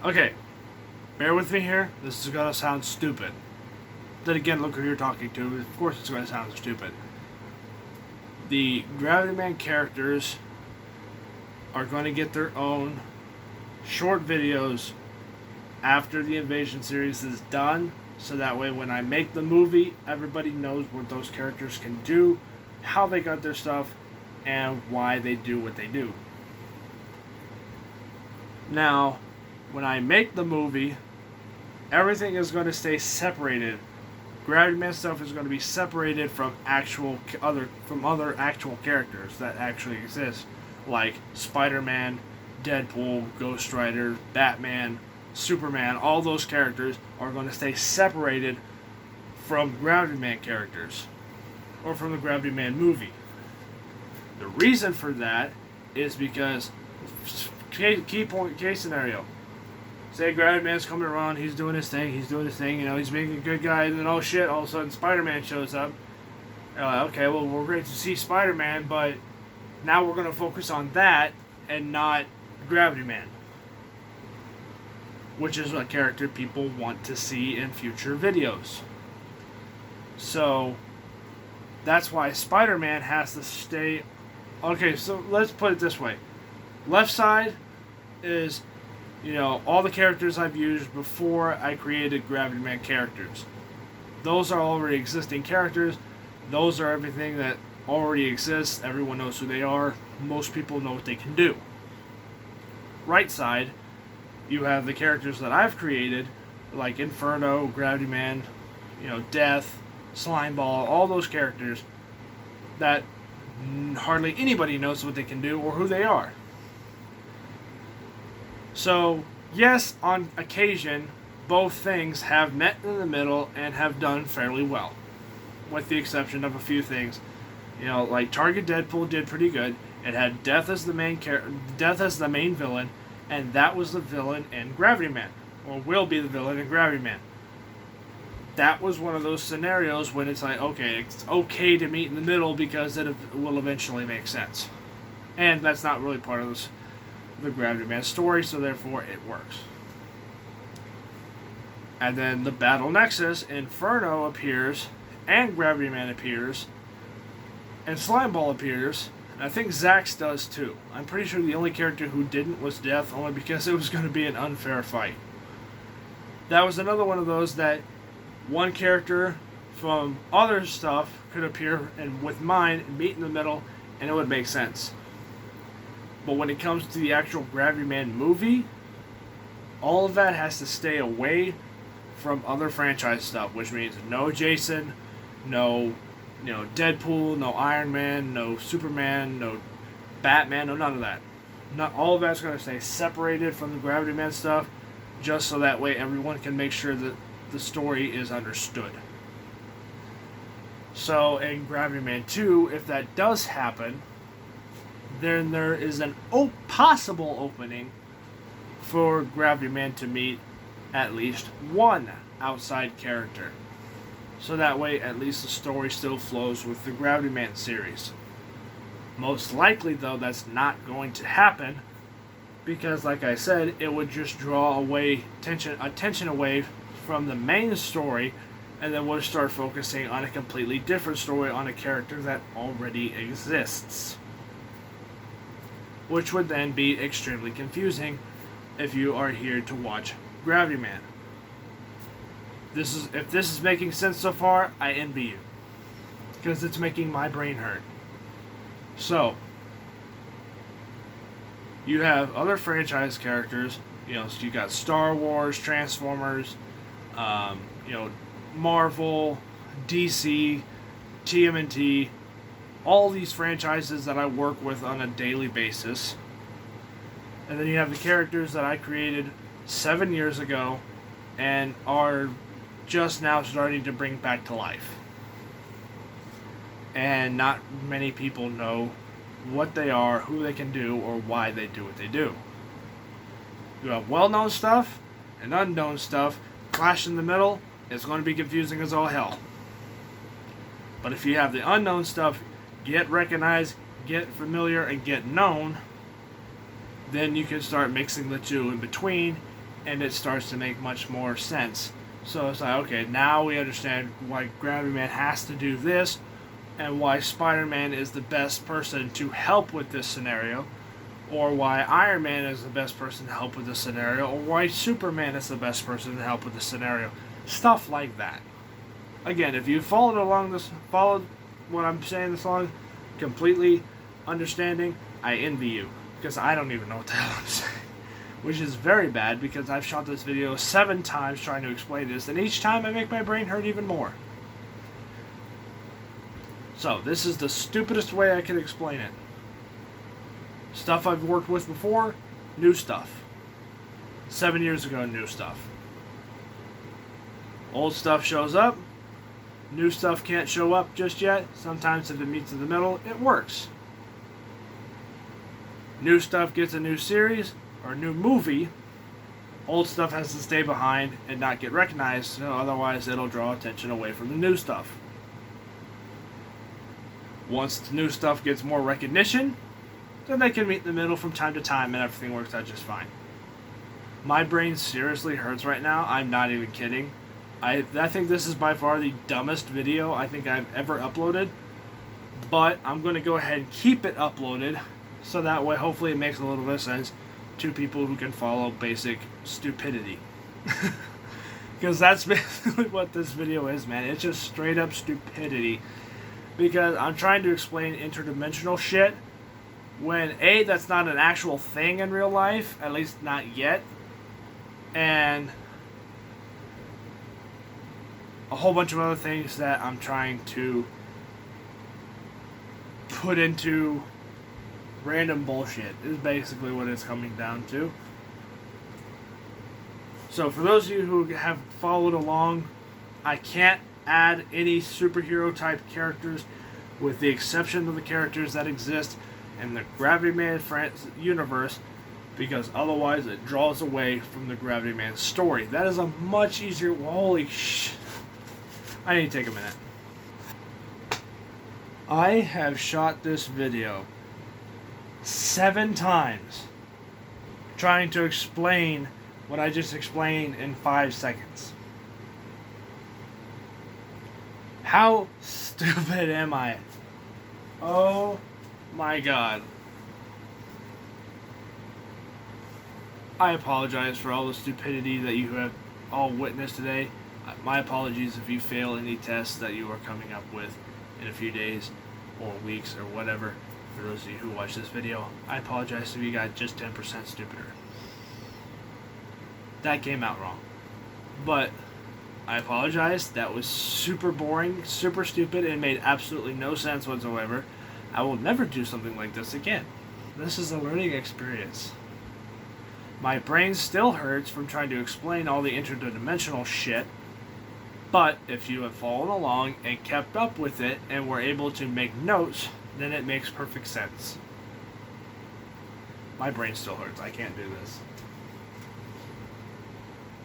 Okay, bear with me here. This is gonna sound stupid. Then again, look who you're talking to. Of course, it's gonna sound stupid. The Gravity Man characters are going to get their own short videos after the Invasion series is done, so that way when I make the movie, everybody knows what those characters can do, how they got their stuff, and why they do what they do. Now, when I make the movie, everything is going to stay separated. Gravity Man stuff is going to be separated from other actual characters that actually exist, like Spider-Man, Deadpool, Ghost Rider, Batman, Superman. All those characters are going to stay separated from Gravity Man characters or from the Gravity Man movie. The reason for that is because case scenario. Say Gravity Man's coming around, he's doing his thing, he's being a good guy, and then oh shit, all of a sudden Spider-Man shows up. Okay, well, we're great to see Spider-Man, but now we're going to focus on that and not Gravity Man, which is a character people want to see in future videos. So, that's why Spider-Man has to stay. Okay, so let's put it this way. Left side is, all the characters I've used before I created Gravity Man characters. Those are already existing characters. Those are everything that already exists. Everyone knows who they are. Most people know what they can do. Right side, you have the characters that I've created, like Inferno, Gravity Man, Death, Slimeball, all those characters that hardly anybody knows what they can do or who they are. So, yes, on occasion, both things have met in the middle and have done fairly well, with the exception of a few things. Like Target Deadpool did pretty good. It had Death as the main villain, and that was the villain in Gravity Man, or will be the villain in Gravity Man. That was one of those scenarios when it's like, okay, it's okay to meet in the middle because it will eventually make sense, and that's not really part of the Gravity Man story, so therefore it works. And then the Battle Nexus, Inferno appears, and Gravity Man appears, and Slimeball appears, and I think Zax does too. I'm pretty sure the only character who didn't was Death, only because it was going to be an unfair fight. That was another one of those that one character from other stuff could appear and with mine meet in the middle, and it would make sense. But when it comes to the actual Gravity Man movie, all of that has to stay away from other franchise stuff, which means no Jason, no Deadpool, no Iron Man, no Superman, no Batman, no none of that. Not all of that's going to stay separated from the Gravity Man stuff, just so that way everyone can make sure that the story is understood. So in Gravity Man 2, if that does happen, then there is an possible opening for Gravity Man to meet at least one outside character. So that way, at least the story still flows with the Gravity Man series. Most likely, though, that's not going to happen because, like I said, it would just draw attention away from the main story, and then we'll start focusing on a completely different story on a character that already exists, which would then be extremely confusing if you are here to watch Gravity Man. If this is making sense so far, I envy you, because it's making my brain hurt. So, you have other franchise characters, so you got Star Wars, Transformers, Marvel, DC, TMNT, all these franchises that I work with on a daily basis. And then you have the characters that I created 7 years ago and are just now starting to bring back to life. And not many people know what they are, who they can do, or why they do what they do. You have well-known stuff and unknown stuff clash in the middle. It's going to be confusing as all hell. But if you have the unknown stuff get recognized, get familiar, and get known, then you can start mixing the two in between and it starts to make much more sense. So it's like, okay, now we understand why Gravity Man has to do this, and why Spider-Man is the best person to help with this scenario, or why Iron Man is the best person to help with this scenario, or why Superman is the best person to help with this scenario. Stuff like that. Again, if you followed what I'm saying this long, completely understanding, I envy you, because I don't even know what the hell I'm saying. Which is very bad, because I've shot this video 7 times trying to explain this, and each time I make my brain hurt even more. So, this is the stupidest way I can explain it. Stuff I've worked with before, new stuff. 7 years ago, new stuff. Old stuff shows up, new stuff can't show up just yet. Sometimes if it meets in the middle, it works. New stuff gets a new series, or a new movie. Old stuff has to stay behind and not get recognized, so otherwise it'll draw attention away from the new stuff. Once the new stuff gets more recognition, then they can meet in the middle from time to time and everything works out just fine. My brain seriously hurts right now. I'm not even kidding. I think this is by far the dumbest video I think I've ever uploaded. But I'm going to go ahead and keep it uploaded, so that way hopefully it makes a little bit of sense to people who can follow basic stupidity. Because that's basically what this video is, man. It's just straight up stupidity. Because I'm trying to explain interdimensional shit when A, that's not an actual thing in real life, at least not yet, and a whole bunch of other things that I'm trying to put into random bullshit is basically what it's coming down to. So for those of you who have followed along, I can't add any superhero type characters with the exception of the characters that exist in the Gravity Man universe, because otherwise it draws away from the Gravity Man story. That is a much easier... Holy sh... I need to take a minute. I have shot this video 7 times trying to explain what I just explained in 5 seconds. How stupid am I? Oh my god. I apologize for all the stupidity that you have all witnessed today. My apologies if you fail any tests that you are coming up with in a few days or weeks or whatever. For those of you who watch this video, I apologize if you got just 10% stupider. That came out wrong. But I apologize. That was super boring, super stupid, and made absolutely no sense whatsoever. I will never do something like this again. This is a learning experience. My brain still hurts from trying to explain all the interdimensional shit, but if you have followed along and kept up with it and were able to make notes, then it makes perfect sense. My brain still hurts. I can't do this.